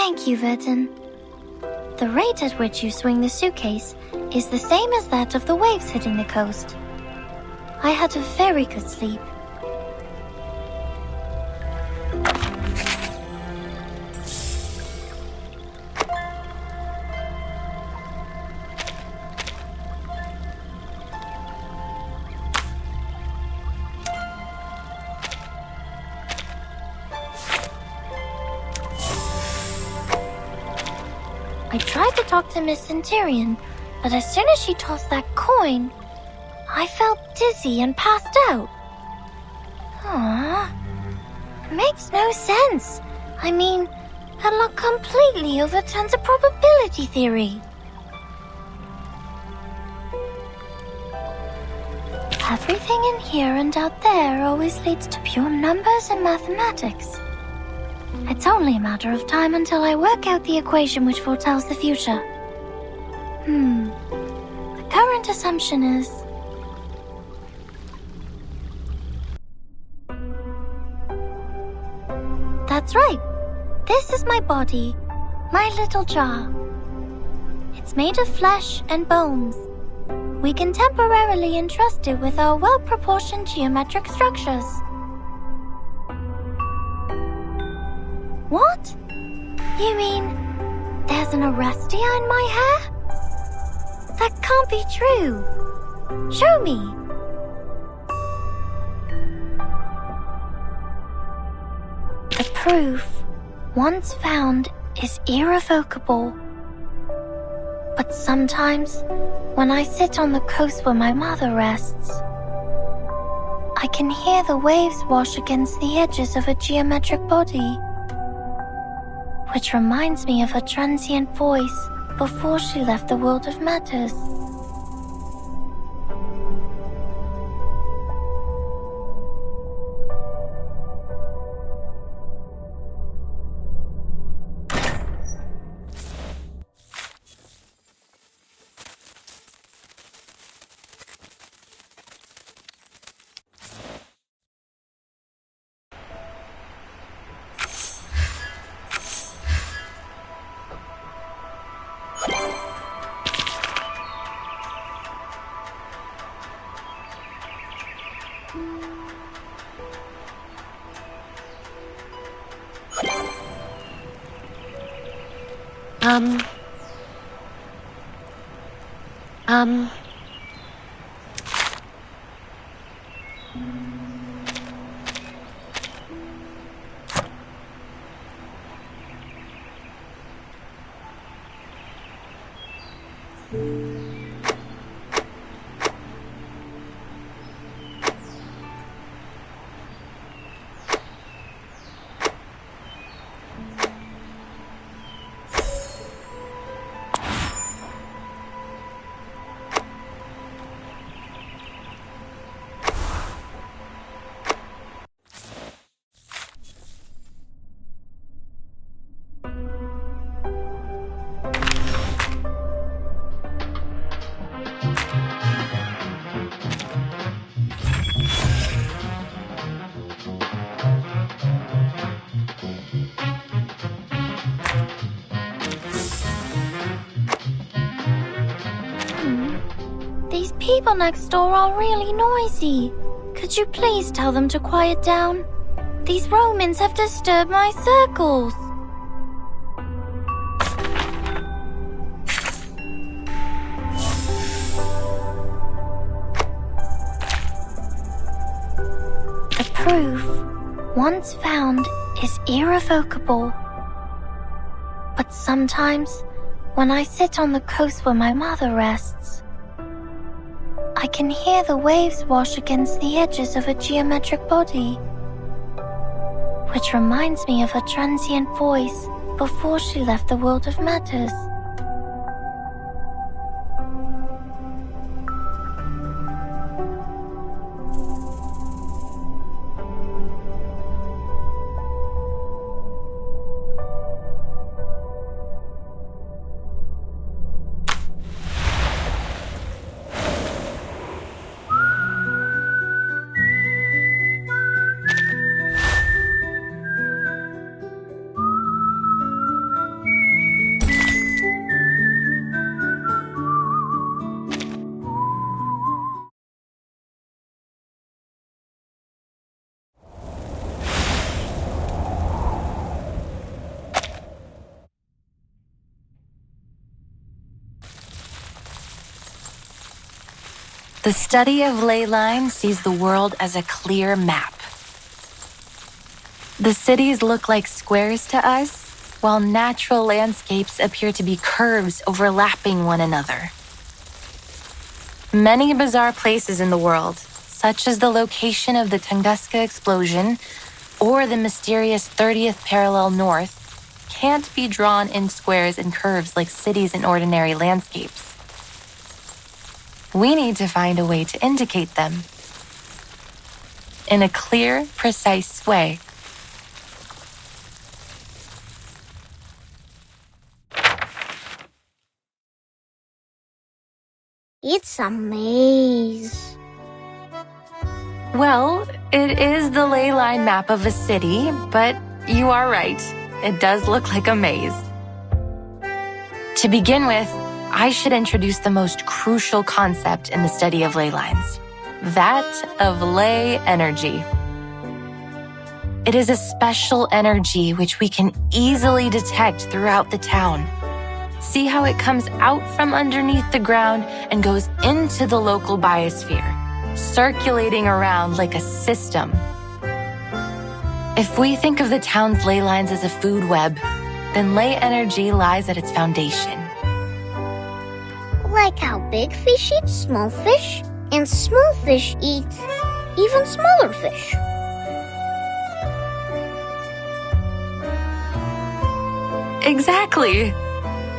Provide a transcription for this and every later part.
Thank you, Verton. The rate at which you swing the suitcase is the same as that of the waves hitting the coast. I had a very good sleep. I tried to talk to Miss Centurion, but as soon as she tossed that coin, I felt dizzy and passed out. Makes no sense. I mean, that luck completely overturns a probability theory. Everything in here and out there always leads to pure numbers and mathematics. It's only a matter of time until I work out the equation which foretells the future. The current assumption is... That's right. This is my body, my little jar. It's made of flesh and bones. We can temporarily entrust it with our well-proportioned geometric structures. What? You mean there's an Orestia in my hair? That can't be true. Show me. The proof, once found, is irrevocable. But sometimes, when I sit on the coast where my mother rests, I can hear the waves wash against the edges of a geometric body, which reminds me of her transient voice before she left the world of matters. These people next door are really noisy. Could you please tell them to quiet down? These Romans have disturbed my circles. The proof, once found, is irrevocable. But sometimes, when I sit on the coast where my mother rests, I can hear the waves wash against the edges of a geometric body, which reminds me of her transient voice before she left the world of matters. The study of ley lines sees the world as a clear map. The cities look like squares to us, while natural landscapes appear to be curves overlapping one another. Many bizarre places in the world, such as the location of the Tunguska explosion or the mysterious 30th parallel north, can't be drawn in squares and curves like cities in ordinary landscapes. We need to find a way to indicate them in a clear, precise way. It's a maze. Well, it is the ley line map of a city, but you are right. It does look like a maze. To begin with, I should introduce the most crucial concept in the study of ley lines, that of ley energy. It is a special energy which we can easily detect throughout the town. See how it comes out from underneath the ground and goes into the local biosphere, circulating around like a system. If we think of the town's ley lines as a food web, then ley energy lies at its foundation. Like how big fish eat small fish, and small fish eat even smaller fish. Exactly.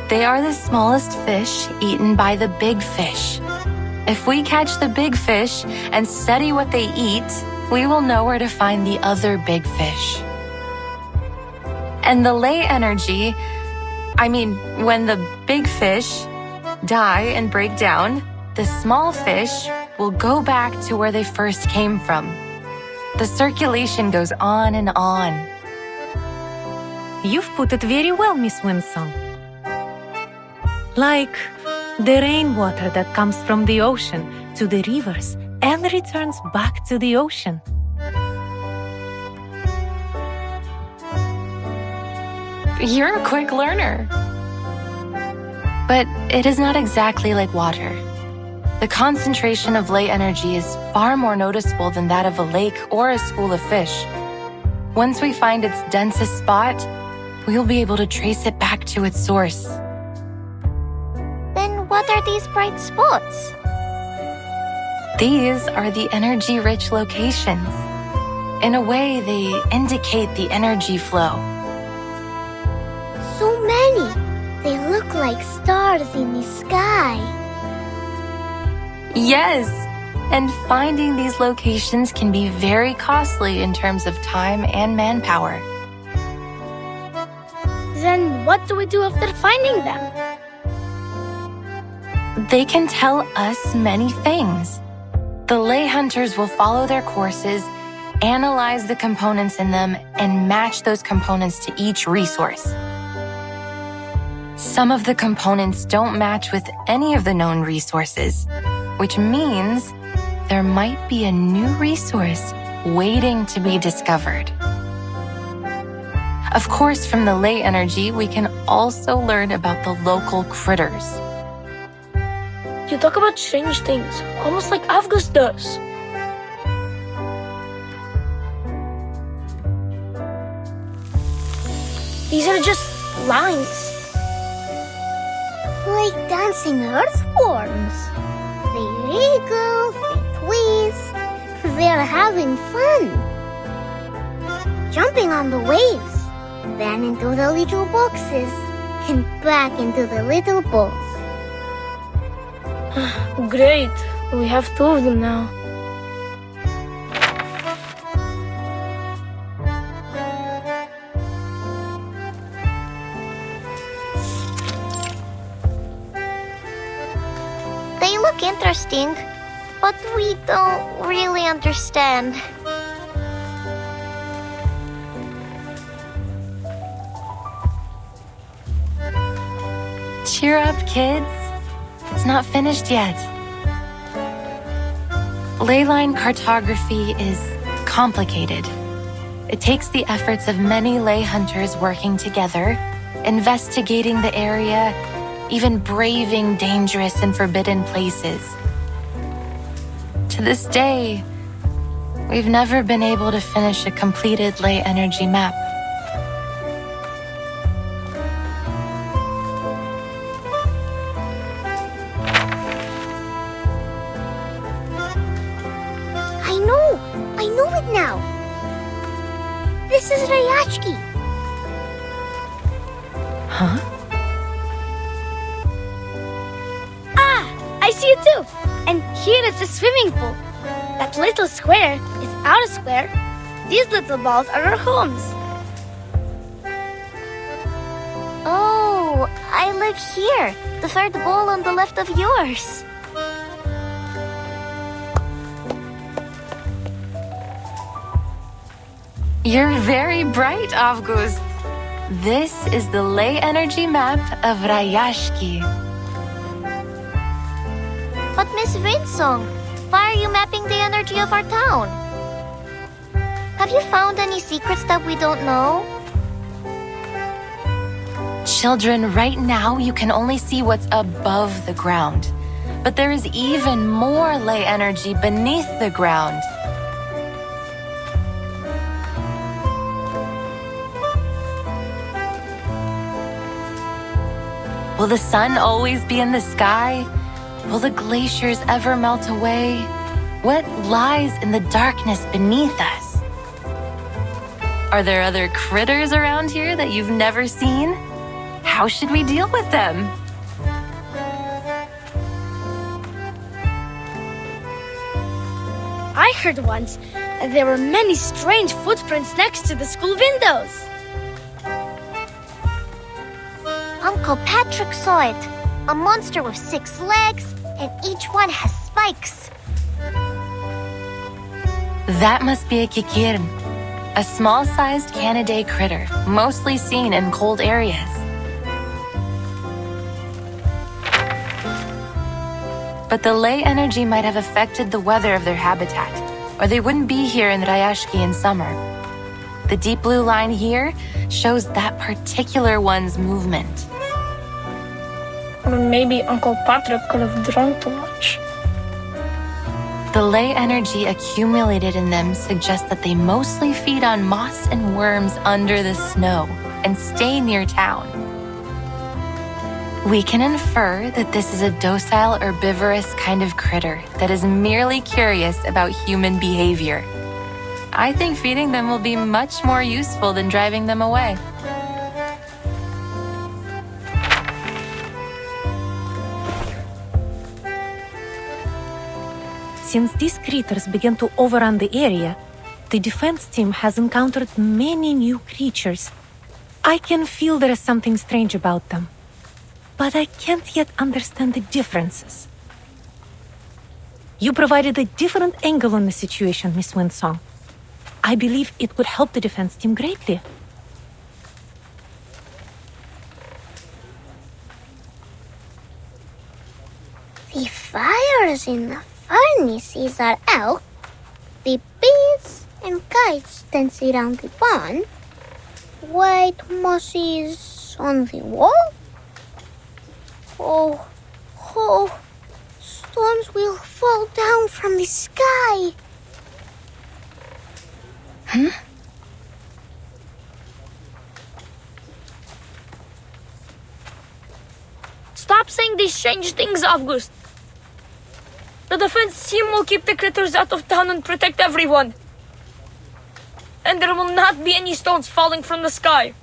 They are the smallest fish eaten by the big fish. If we catch the big fish and study what they eat, we will know where to find the other big fish. And the ley energy, when the big fish die and break down, the small fish will go back to where they first came from. The circulation goes on and on. You've put it very well, Miss Winsome. Like the rainwater that comes from the ocean to the rivers and returns back to the ocean. You're a quick learner. But it is not exactly like water. The concentration of ley energy is far more noticeable than that of a lake or a school of fish. Once we find its densest spot, we'll be able to trace it back to its source. What are these bright spots? These are the energy-rich locations. In a way, they indicate the energy flow. So many! They look like stars in the sky. Yes! And finding these locations can be very costly in terms of time and manpower. Then what do we do after finding them? They can tell us many things. The ley hunters will follow their courses, analyze the components in them, and match those components to each resource. Some of the components don't match with any of the known resources, which means there might be a new resource waiting to be discovered. Of course, from the ley energy, we can also learn about the local critters. You talk about strange things, almost like Avgus does. These are just lines. Like dancing earthworms. They wriggle, they twist. They're having fun. Jumping on the waves, then into the little boxes, and back into the little balls. Great, we have 2 of them now. They look interesting, but we don't really understand. Cheer up, kids. It's not finished yet. Ley line cartography is complicated. It takes the efforts of many ley hunters working together, investigating the area, even braving dangerous and forbidden places. To this day, we've never been able to finish a completed ley energy map. I know it now. This is Rayashki. Huh? I see it too. And here is the swimming pool. That little square is our square. These little balls are our homes. Oh, I live here. The third ball on the left of yours. You're very bright, August. This is the ley energy map of Rayashki. But Miss Vinsong, why are you mapping the energy of our town? Have you found any secrets that we don't know? Children, right now you can only see what's above the ground. But there is even more ley energy beneath the ground. Will the sun always be in the sky? Will the glaciers ever melt away? What lies in the darkness beneath us? Are there other critters around here that you've never seen? How should we deal with them? I heard once that there were many strange footprints next to the school windows. Uncle Patrick saw it. A monster with 6 legs, and each one has spikes. That must be a kikirn, a small-sized Canidae critter, mostly seen in cold areas. But the ley energy might have affected the weather of their habitat, or they wouldn't be here in Rayashki in summer. The deep blue line here shows that particular one's movement. Or maybe Uncle Patrick could have drunk too much. The ley energy accumulated in them suggests that they mostly feed on moss and worms under the snow and stay near town. We can infer that this is a docile herbivorous kind of critter that is merely curious about human behavior. I think feeding them will be much more useful than driving them away. Since these critters began to overrun the area, the defense team has encountered many new creatures. I can feel there is something strange about them, but I can't yet understand the differences. You provided a different angle on the situation, Miss Winsong. I believe it would help the defense team greatly. The fires in the furnaces are out. The bees and kites dance around the barn. White moss is on the wall. Oh, storms will fall down from the sky. Huh? Stop saying these strange things, August. The defense team will keep the critters out of town and protect everyone. And there will not be any stones falling from the sky.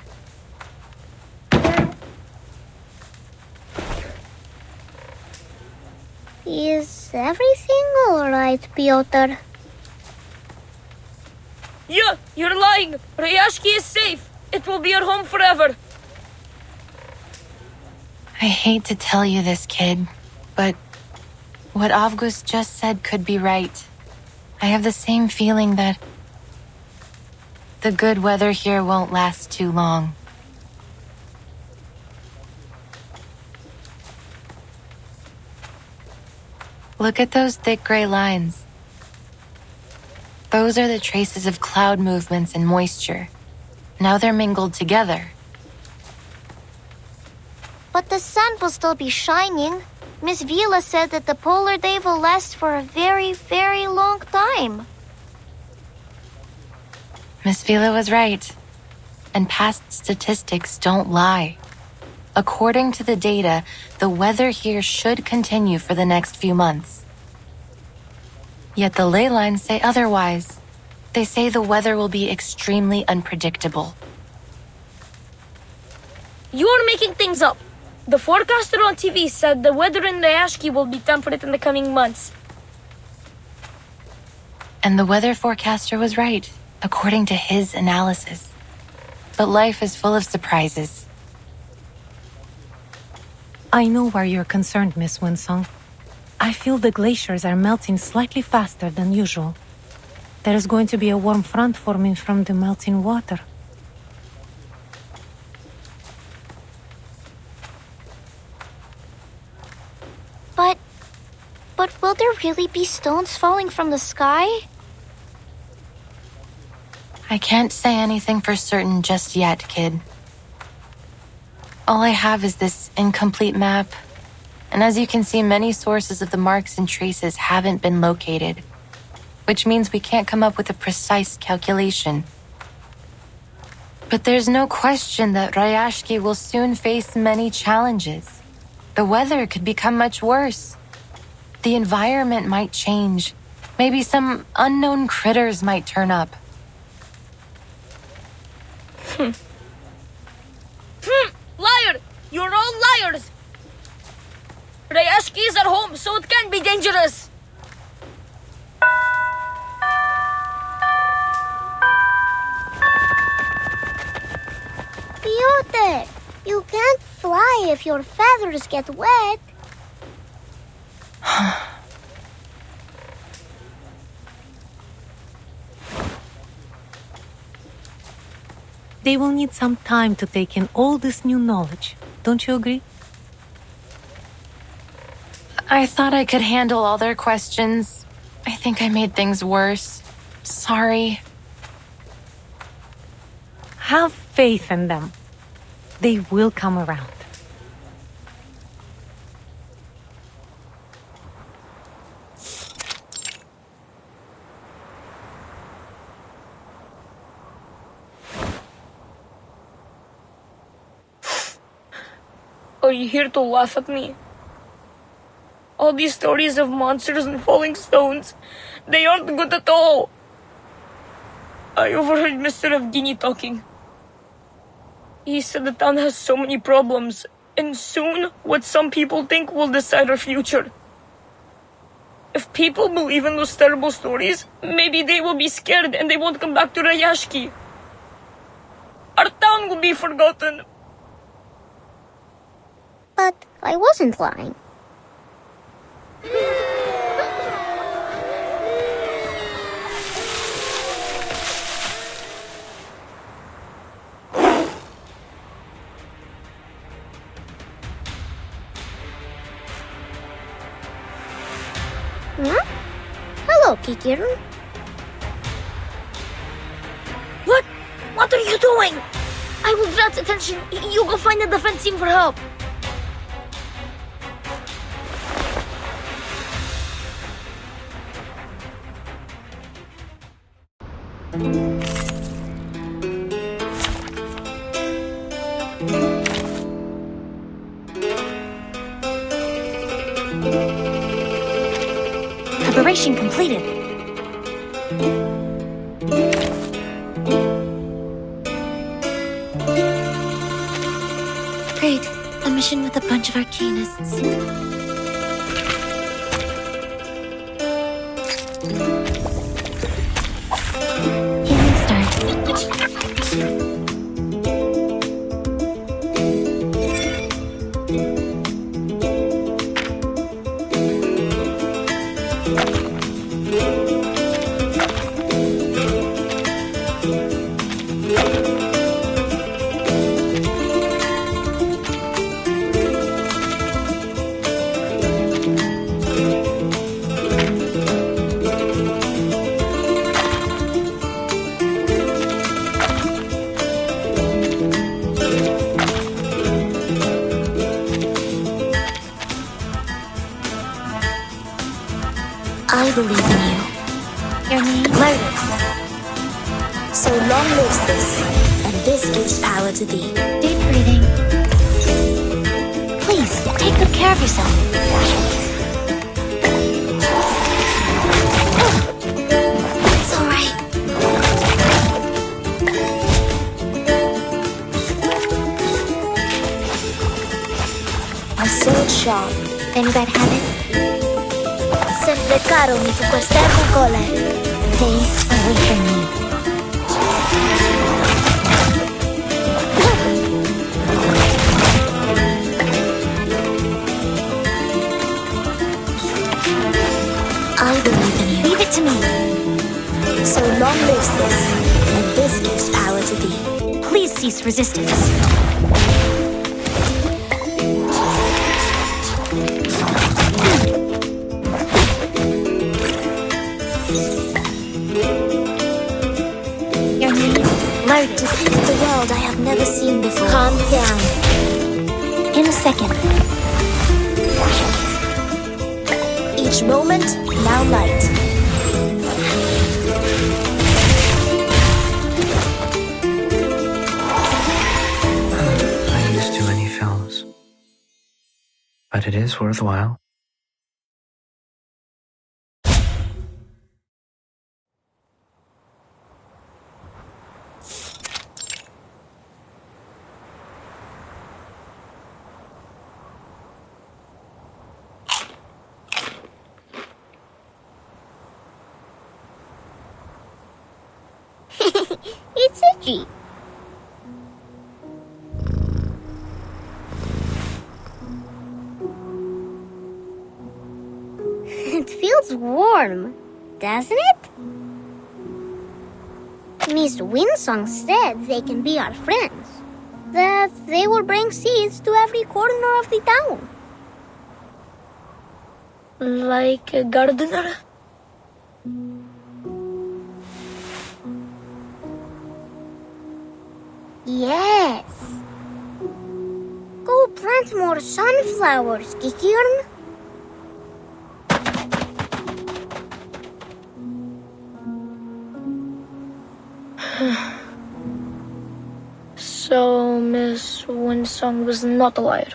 Is everything all right, Piotr? Yeah, you're lying. Rayashki is safe. It will be our home forever. I hate to tell you this, kid, but what August just said could be right. I have the same feeling that the good weather here won't last too long. Look at those thick gray lines. Those are the traces of cloud movements and moisture. Now they're mingled together. But the sun will still be shining. Miss Vila said that the polar day will last for a very, very long time. Miss Vila was right. And past statistics don't lie. According to the data, the weather here should continue for the next few months. Yet the ley lines say otherwise. They say the weather will be extremely unpredictable. You're making things up. The forecaster on TV said the weather in Rayashki will be temperate in the coming months. And the weather forecaster was right, according to his analysis. But life is full of surprises. I know why you're concerned, Miss Winsong. I feel the glaciers are melting slightly faster than usual. There is going to be a warm front forming from the melting water. But will there really be stones falling from the sky? I can't say anything for certain just yet, kid. All I have is this incomplete map. And as you can see, many sources of the marks and traces haven't been located, which means we can't come up with a precise calculation. But there's no question that Rayashki will soon face many challenges. The weather could become much worse. The environment might change. Maybe some unknown critters might turn up. Liar! You're all liars! Rayashki is at home, so it can't be dangerous. Piotr, you can't fly if your feathers get wet. They will need some time to take in all this new knowledge. Don't you agree? I thought I could handle all their questions. I think I made things worse. Sorry. Have faith in them. They will come around. Are you here to laugh at me? All these stories of monsters and falling stones, they aren't good at all. I overheard Mr. Evgeny talking. He said the town has so many problems, and soon what some people think will decide our future. If people believe in those terrible stories, maybe they will be scared and they won't come back to Rayashki. Our town will be forgotten. But I wasn't lying. Huh? Hello, Kikirun. What? What are you doing? I will draw attention. You go find the defense team for help. Preparation completed. Great. A mission with a bunch of arcanists. Healing starts. I believe in you. Your name? Murder. So long lives this, and this gives power to thee. Deep breathing. Please, take good care of yourself. It's all right. My sword sharp. Any bad habits? Sempre caro mi fu quest'erbo colere. Stay away from me. I believe in you. Leave it to me. So long lives this, and this gives power to thee. Please cease resistance. Your name? Murder. To paint the world I have never seen before. Calm down. In a second. Each moment, now light. I used too many films. But it is worthwhile. It's itchy. It feels warm, doesn't it? Miss Winsong said they can be our friends. That they will bring seeds to every corner of the town. Like a gardener? Yes. Go plant more sunflowers, Kikirn. So Miss Winsong was not a liar.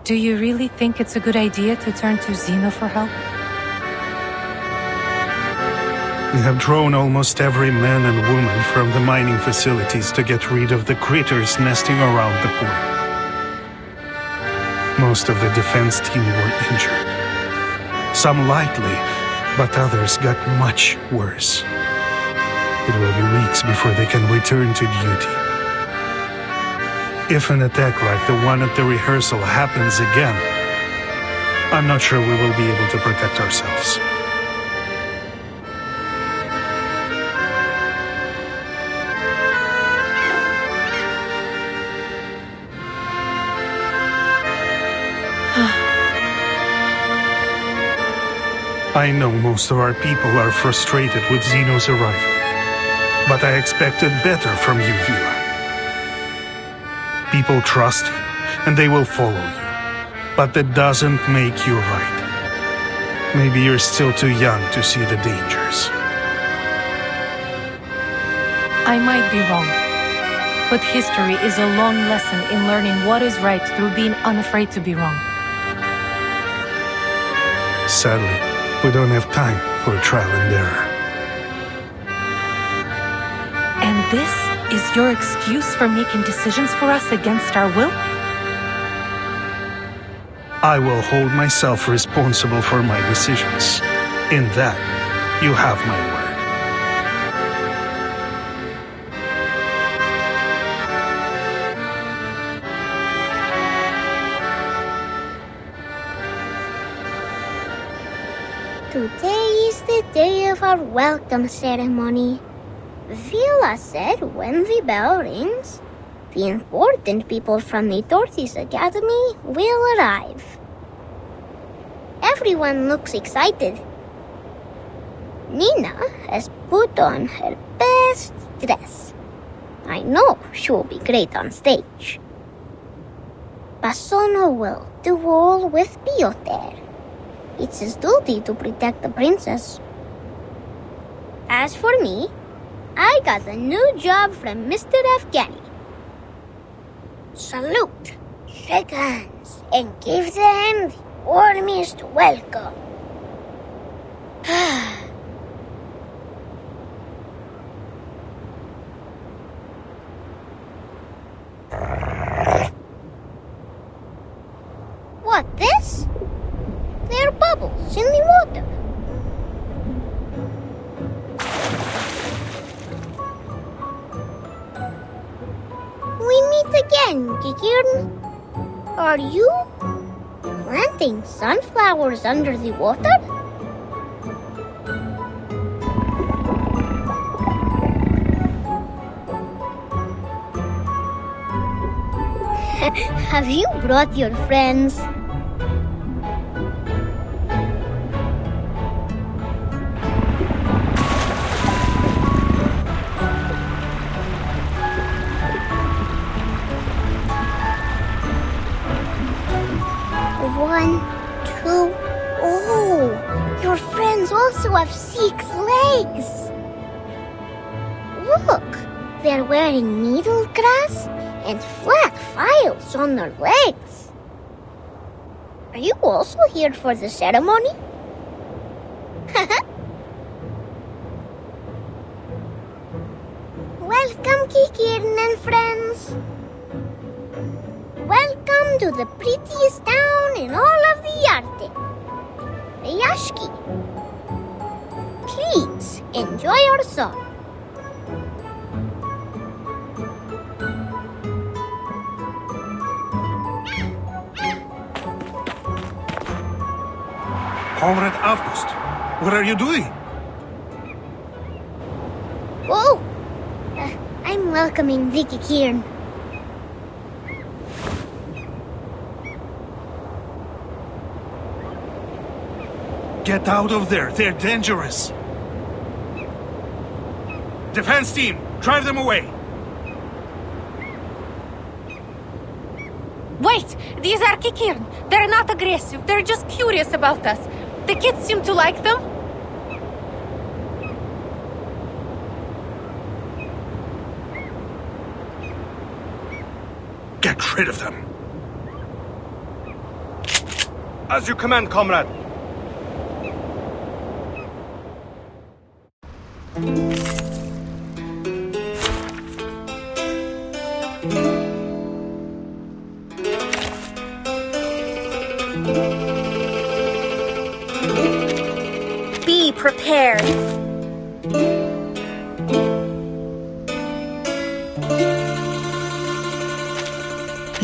Do you really think it's a good idea to turn to Xeno for help? We have drawn almost every man and woman from the mining facilities to get rid of the critters nesting around the port. Most of the defense team were injured. Some lightly, but others got much worse. It will be weeks before they can return to duty. If an attack like the one at the rehearsal happens again, I'm not sure we will be able to protect ourselves. I know most of our people are frustrated with Xeno's arrival, but I expected better from you, Vila. People trust you, and they will follow you, but that doesn't make you right. Maybe you're still too young to see the dangers. I might be wrong, But history is a long lesson in learning what is right through being unafraid to be wrong. Sadly, we don't have time for trial and error. And this is your excuse for making decisions for us against our will? I will hold myself responsible for my decisions. In that, you have my word. Today is the day of our welcome ceremony. Vila said when the bell rings, the important people from the Tortoise Academy will arrive. Everyone looks excited. Nina has put on her best dress. I know she will be great on stage. Basono will do all with Piotr. It's his duty to protect the princess. As for me, I got a new job from Mr. Afghani. Salute, shake hands, and give them the warmest welcome. What, this? There are bubbles in the water. We meet again, Kikirn. Are you planting sunflowers under the water? Have you brought your friends? One, two, oh, your friends also have 6 legs. Look, they're wearing needle grass and flat files on their legs. Are you also here for the ceremony? Welcome, Kikirn and friends. Welcome to the prettiest town in all of the Arte, Rayashki. Please enjoy our song. Comrade August, what are you doing? Whoa! I'm welcoming Vicky Kieran. Get out of there, they're dangerous. Defense team, drive them away. Wait! These are Kikirn. They're not aggressive. They're just curious about us. The kids seem to like them. Get rid of them. As you command, comrade. Be prepared.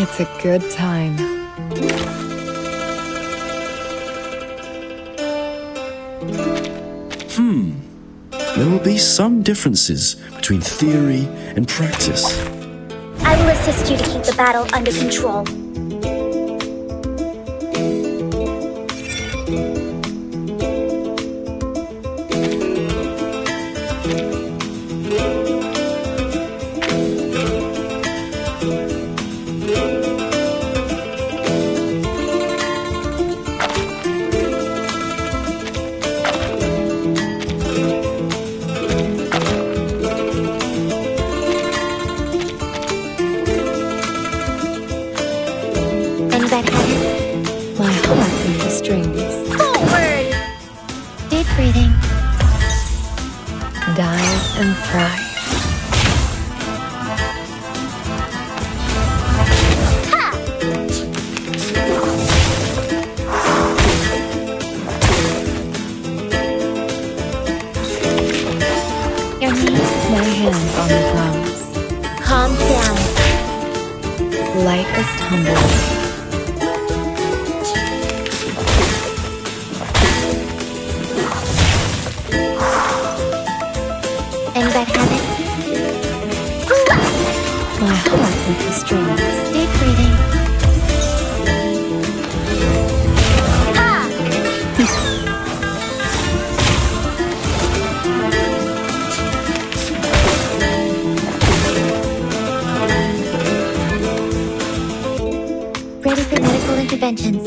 It's a good time. There will be some differences between theory and practice. I will assist you to keep the battle under control. hands on the drums. Calm down. Light as tumbleweed. And that habit? My heart with the strings. Deep breathing. Ready for medical interventions.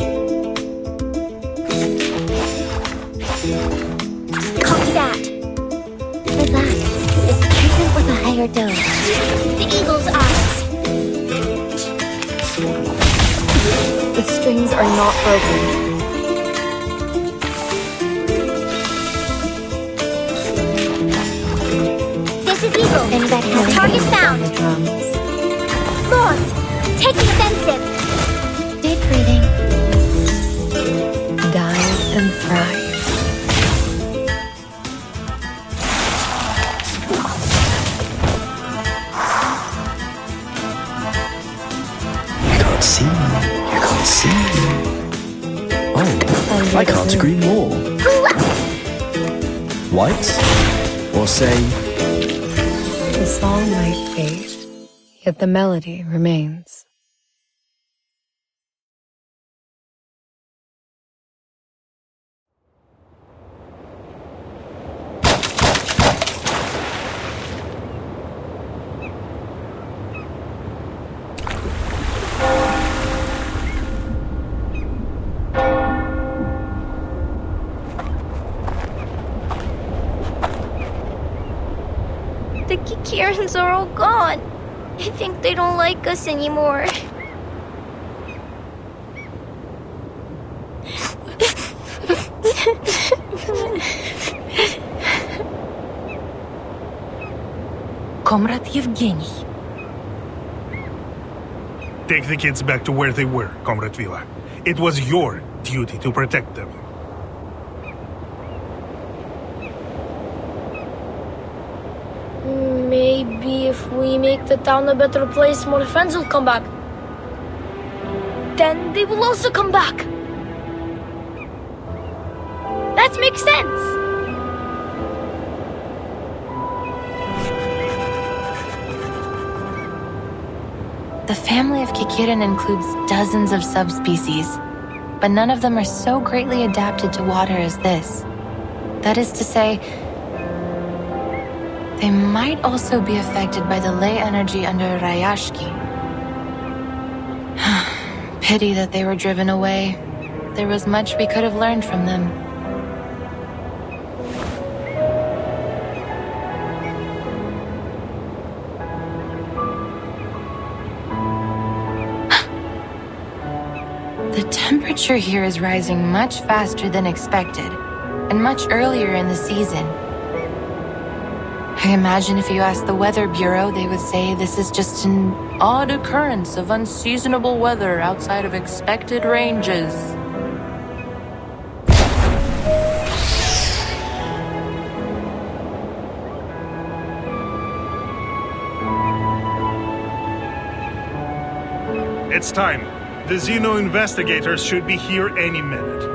Copy that. Relax. It's treatment with a higher dose. The eagle's eyes. The strings are not broken. This is eagle. And that habit. Target found. The drums. Lord, take the offensive. Deep breathing. Dive and thrive. See, you can't see. Oh, I can't agree more. White, or say, The song might fade, yet the melody remains. The Kikirans are all gone. I think they don't like us anymore. Comrade Evgeny. Take the kids back to where they were, Comrade Vila. It was your duty to protect them. Maybe if we make the town a better place, more friends will come back. Then they will also come back. That makes sense. The family of Kikirin includes dozens of subspecies, but none of them are so greatly adapted to water as this. That is to say, they might also be affected by the ley energy under Rayashki. Pity that they were driven away. There was much we could have learned from them. The temperature here is rising much faster than expected, and much earlier in the season. I imagine if you asked the Weather Bureau, they would say this is just an odd occurrence of unseasonable weather outside of expected ranges. It's time. The Xeno investigators should be here any minute.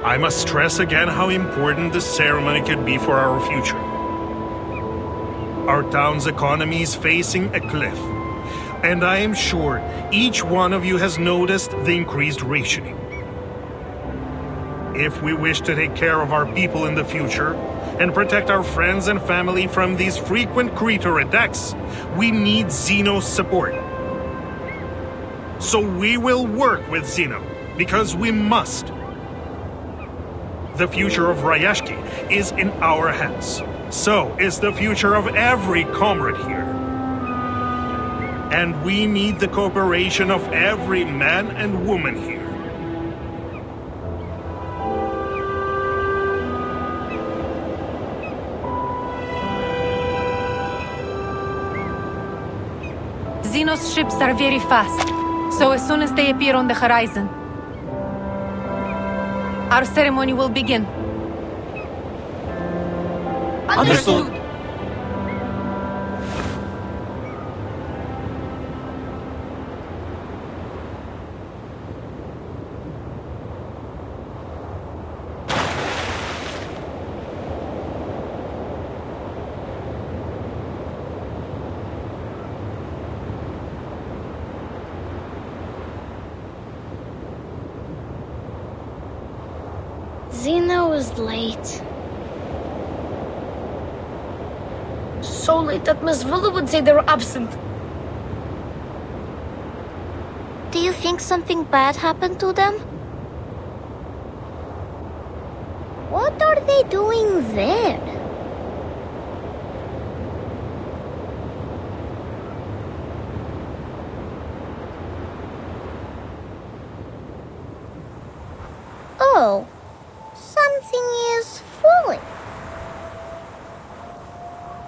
I must stress again how important this ceremony could be for our future. Our town's economy is facing a cliff, and I am sure each one of you has noticed the increased rationing. If we wish to take care of our people in the future and protect our friends and family from these frequent creature attacks, we need Xeno's support. So we will work with Xeno, because we must. The future of Rayashki is in our hands. So is the future of every comrade here. And we need the cooperation of every man and woman here. Xeno's ships are very fast, so as soon as they appear on the horizon, our ceremony will begin. Understood. Zeno was late. So late that Miss Villa would say they were absent. Do you think something bad happened to them? What are they doing there? Oh, something is falling.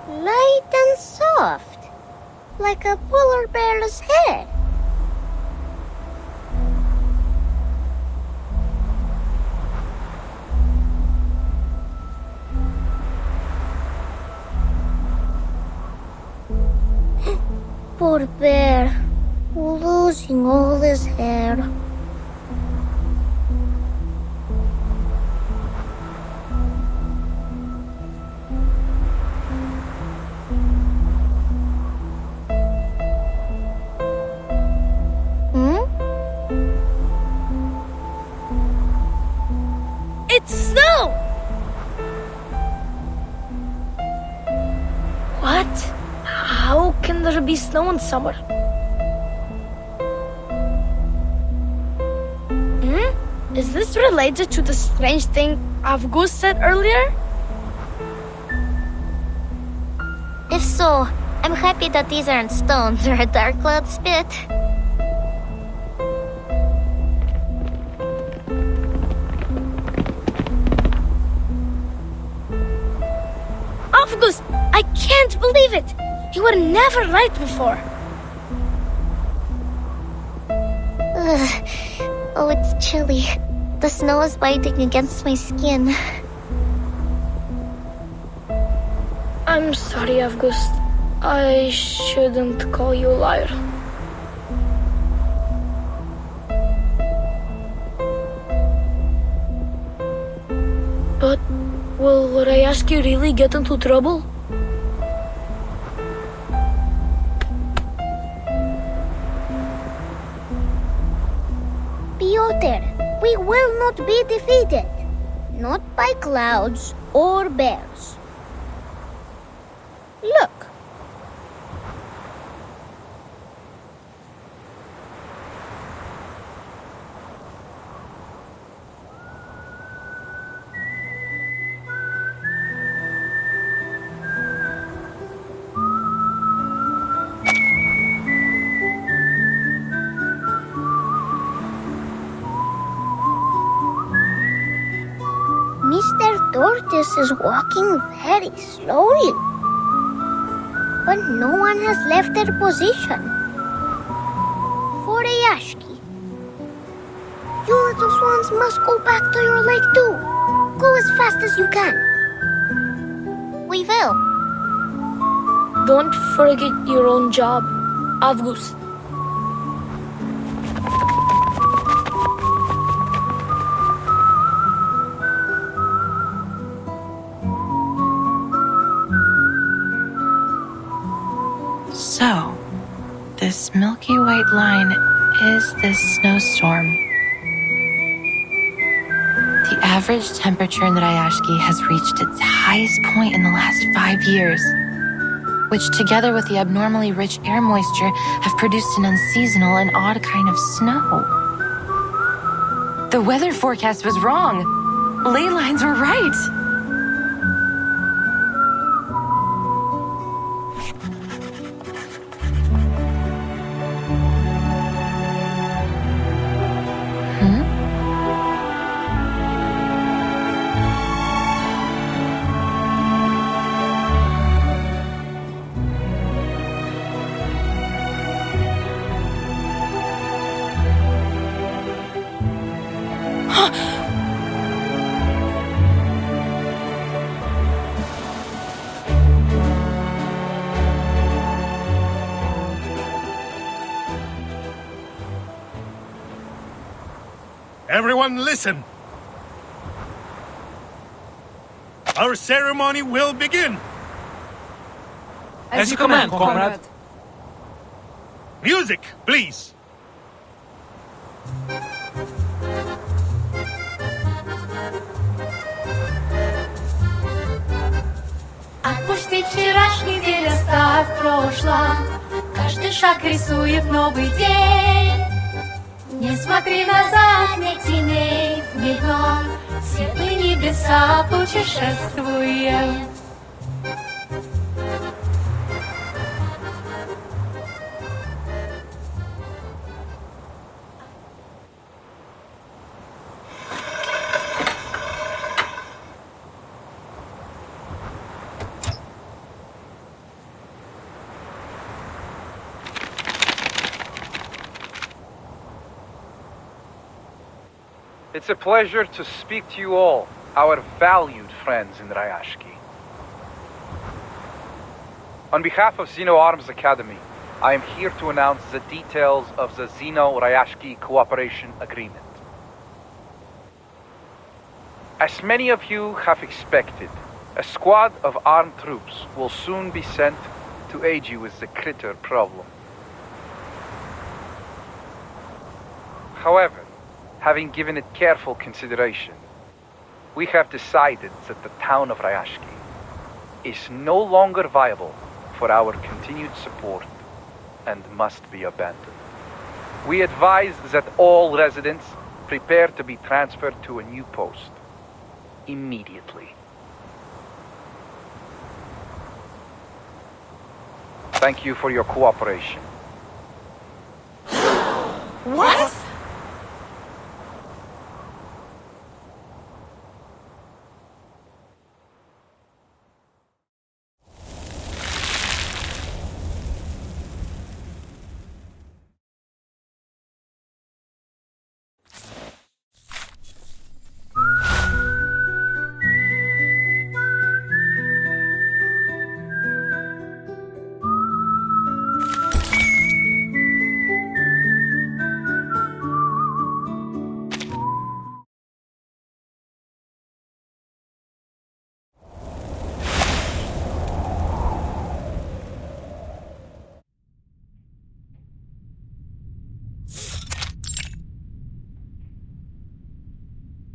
Light and soft, like a polar bear's hair. Poor bear, losing all his hair. It's snow! What? How can there be snow in summer? Is this related to the strange thing Avgus said earlier? If so, I'm happy that these aren't stones or a dark cloud spit. Avgus, I can't believe it! You were never right before. Ugh. Oh, it's chilly. The snow is biting against my skin. I'm sorry, Avgus. I shouldn't call you a liar. But will Rayashki really get into trouble? Piotr, we will not be defeated. Not by clouds or bears. Look. Mr. Tortoise is walking very slowly. But no one has left their position. For Rayashki. You little swans must go back to your lake too. Go as fast as you can. We will. Don't forget your own job, Avgus. So, this milky white line is this snowstorm. The average temperature in the Rayashki has reached its highest point in the last 5 years, which together with the abnormally rich air moisture have produced an unseasonal and odd kind of snow. The weather forecast was wrong. Ley lines were right. Everyone listen. Our ceremony will begin. As you command, comrade. Music, please. Ведь вчерашний день оставь в прошлом. Каждый шаг рисует новый день. Не смотри назад, не тяней в метро. Светлые небеса путешествуем. It's a pleasure to speak to you all, our valued friends in Rayashki. On behalf of Xeno Arms Academy, I am here to announce the details of the Xeno-Rayashki Cooperation Agreement. As many of you have expected, a squad of armed troops will soon be sent to aid you with the critter problem. However, having given it careful consideration, we have decided that the town of Rayashki is no longer viable for our continued support and must be abandoned. We advise that all residents prepare to be transferred to a new post immediately. Thank you for your cooperation. What?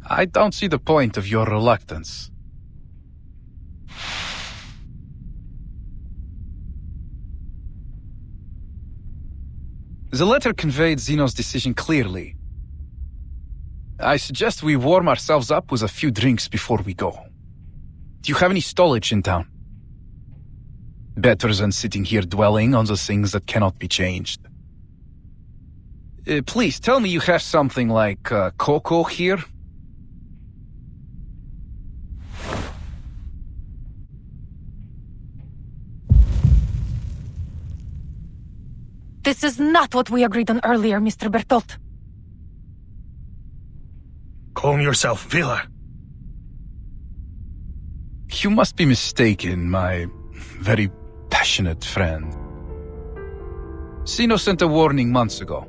I don't see the point of your reluctance. The letter conveyed Zeno's decision clearly. I suggest we warm ourselves up with a few drinks before we go. Do you have any stowage in town? Better than sitting here dwelling on the things that cannot be changed. Please, tell me you have something like cocoa here? This is not what we agreed on earlier, Mr. Bertolt. Calm yourself, Villa. You must be mistaken, my very passionate friend. Zeno sent a warning months ago.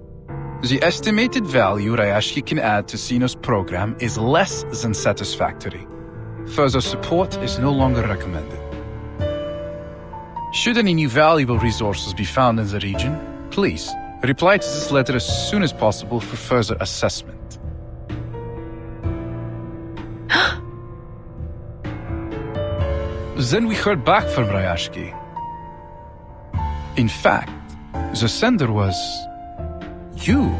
The estimated value Rayashki can add to Zeno's program is less than satisfactory. Further support is no longer recommended. Should any new valuable resources be found in the region, please reply to this letter as soon as possible for further assessment. Then we heard back from Rayashki. In fact, the sender was you,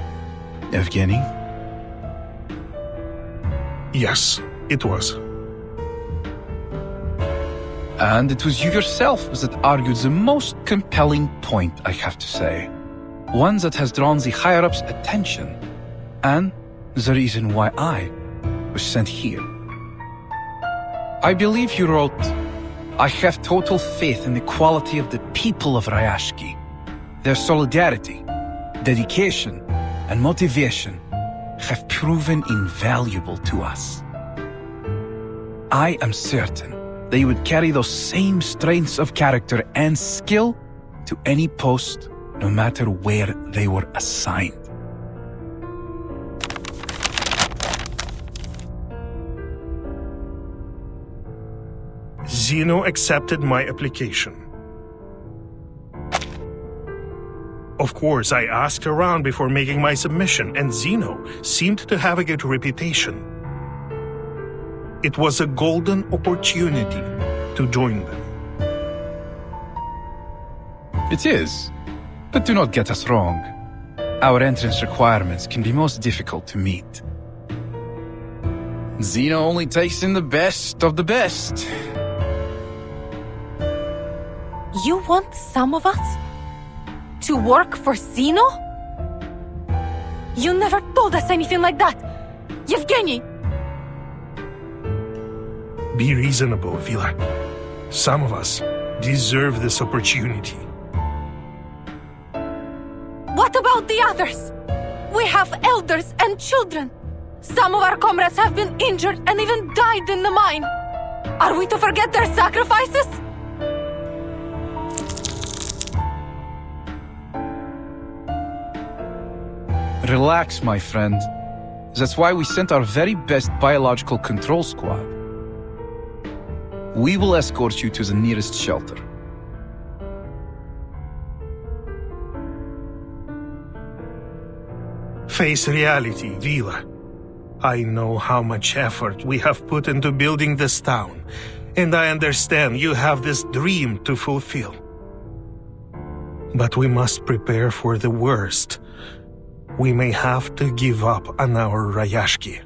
Evgeny. Yes, it was. And it was you yourself that argued the most compelling point, I have to say. One that has drawn the higher-ups' attention, and the reason why I was sent here. I believe you wrote, I have total faith in the quality of the people of Rayashki. Their solidarity, dedication, and motivation have proven invaluable to us. I am certain they would carry those same strengths of character and skill to any post, no matter where they were assigned. Zeno accepted my application. Of course, I asked around before making my submission, and Zeno seemed to have a good reputation. It was a golden opportunity to join them. It is. But do not get us wrong. Our entrance requirements can be most difficult to meet. Zeno only takes in the best of the best. You want some of us to work for Zeno? You never told us anything like that, Yevgeny! Be reasonable, Vila. Some of us deserve this opportunity. What about the others? We have elders and children. Some of our comrades have been injured and even died in the mine. Are we to forget their sacrifices? Relax, my friend. That's why we sent our very best biological control squad. We will escort you to the nearest shelter. Face reality, Vila. I know how much effort we have put into building this town, and I understand you have this dream to fulfill. But we must prepare for the worst. We may have to give up on our Rayashki.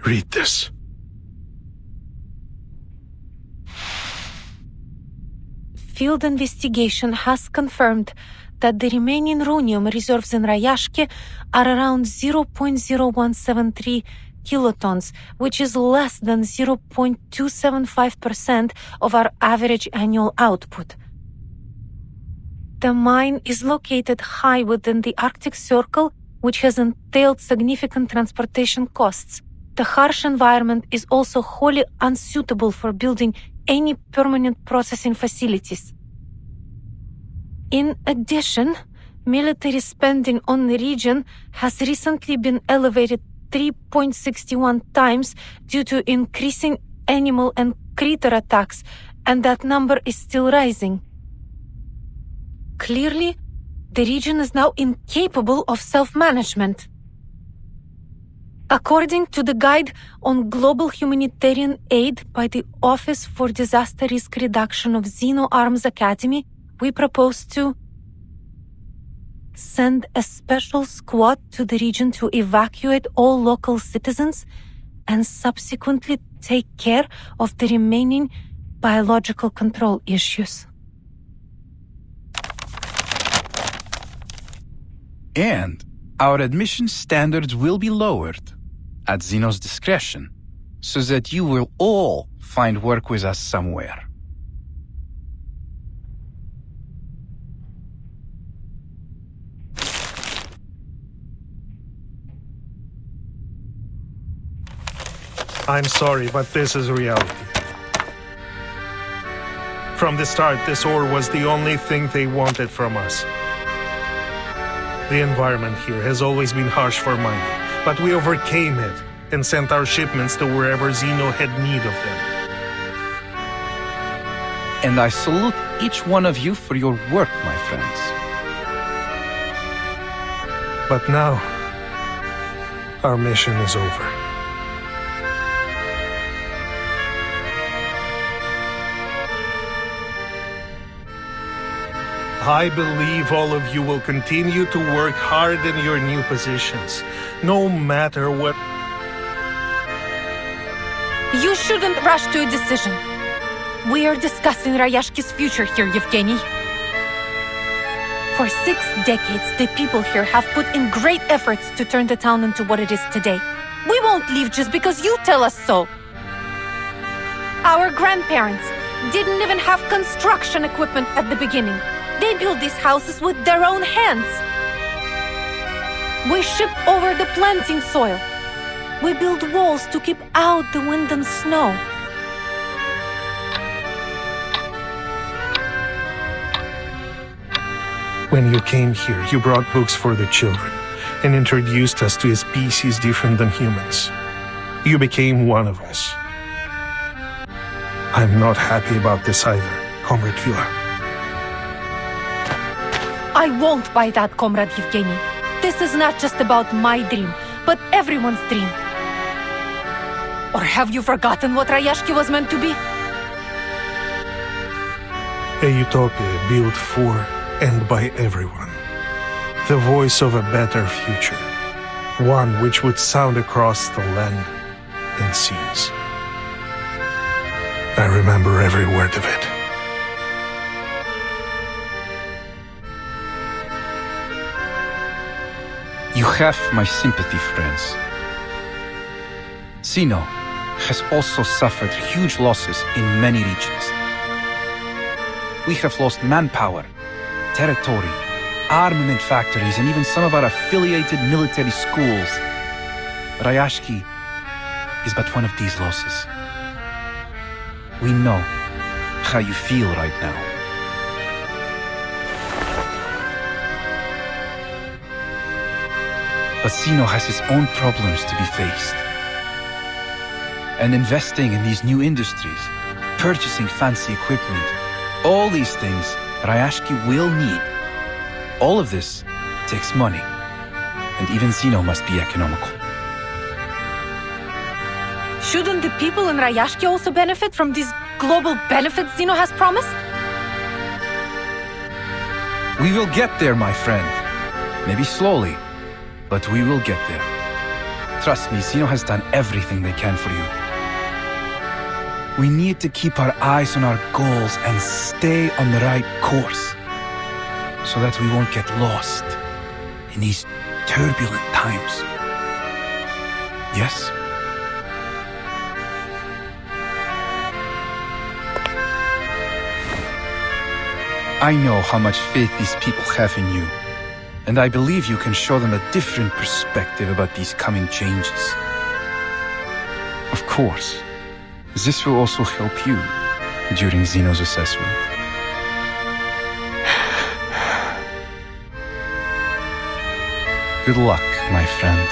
Read this. Field investigation has confirmed that the remaining rhonium reserves in Rayashki are around 0.0173 kilotons, which is less than 0.275% of our average annual output. The mine is located high within the Arctic Circle, which has entailed significant transportation costs. The harsh environment is also wholly unsuitable for building any permanent processing facilities. In addition, military spending on the region has recently been elevated 3.61 times due to increasing animal and critter attacks, and that number is still rising. Clearly, the region is now incapable of self-management. According to the Guide on Global Humanitarian Aid by the Office for Disaster Risk Reduction of Zeno Arms Academy, we propose to send a special squad to the region to evacuate all local citizens and subsequently take care of the remaining biological control issues. And our admission standards will be lowered at Zeno's discretion, so that you will all find work with us somewhere. I'm sorry, but this is reality. From the start, this ore was the only thing they wanted from us. The environment here has always been harsh for mining, but we overcame it and sent our shipments to wherever Zeno had need of them. And I salute each one of you for your work, my friends. But now, our mission is over. I believe all of you will continue to work hard in your new positions, no matter what. You shouldn't rush to a decision. We are discussing Rayashki's future here, Yevgeny. For 6 decades, the people here have put in great efforts to turn the town into what it is today. We won't leave just because you tell us so. Our grandparents didn't even have construction equipment at the beginning. They built these houses with their own hands. We ship over the planting soil. We build walls to keep out the wind and snow. When you came here, you brought books for the children and introduced us to a species different than humans. You became one of us. I'm not happy about this either, Comrade Vila. I won't buy that, Comrade Yevgeny. This is not just about my dream, but everyone's dream. Or have you forgotten what Rayashki was meant to be? A utopia built for and by everyone. The voice of a better future. One which would sound across the land and seas. I remember every word of it. You have my sympathy, friends. Zeno has also suffered huge losses in many regions. We have lost manpower, territory, armament factories, and even some of our affiliated military schools. Rayashki is but one of these losses. We know how you feel right now. But Zeno has his own problems to be faced. And investing in these new industries, purchasing fancy equipment, all these things Rayashki will need. All of this takes money, and even Zeno must be economical. Shouldn't the people in Rayashki also benefit from these global benefits Zeno has promised? We will get there, my friend. Maybe slowly, but we will get there. Trust me, Zeno has done everything they can for you. We need to keep our eyes on our goals and stay on the right course, so that we won't get lost in these turbulent times. Yes? I know how much faith these people have in you, and I believe you can show them a different perspective about these coming changes. Of course, this will also help you during Zeno's assessment. Good luck, my friend.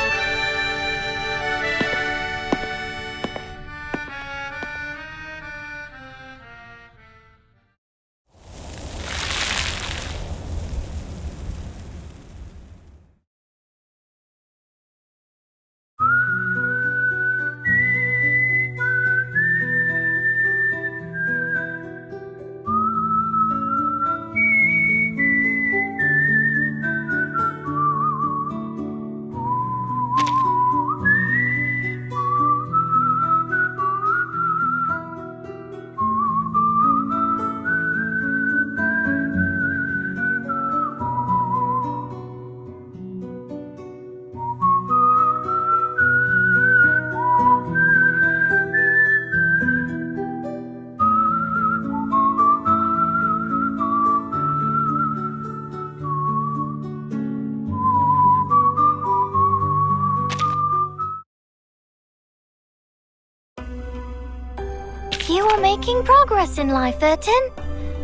You are making progress in life, Ertin.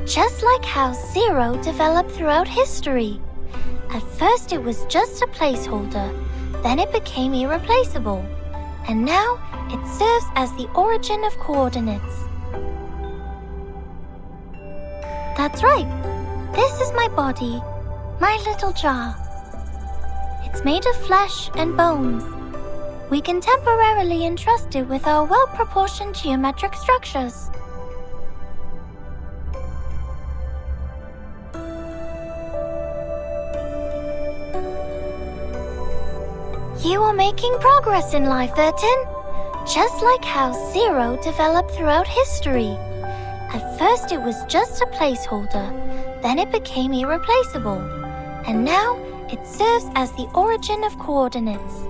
Just like how Zero developed throughout history. At first it was just a placeholder, then it became irreplaceable, and now it serves as the origin of coordinates. That's right. This is my body, my little jar. It's made of flesh and bones. We can temporarily entrust it with our well-proportioned geometric structures. You are making progress in life, Ertin. Just like how Zero developed throughout history. At first it was just a placeholder, then it became irreplaceable, and now it serves as the origin of coordinates.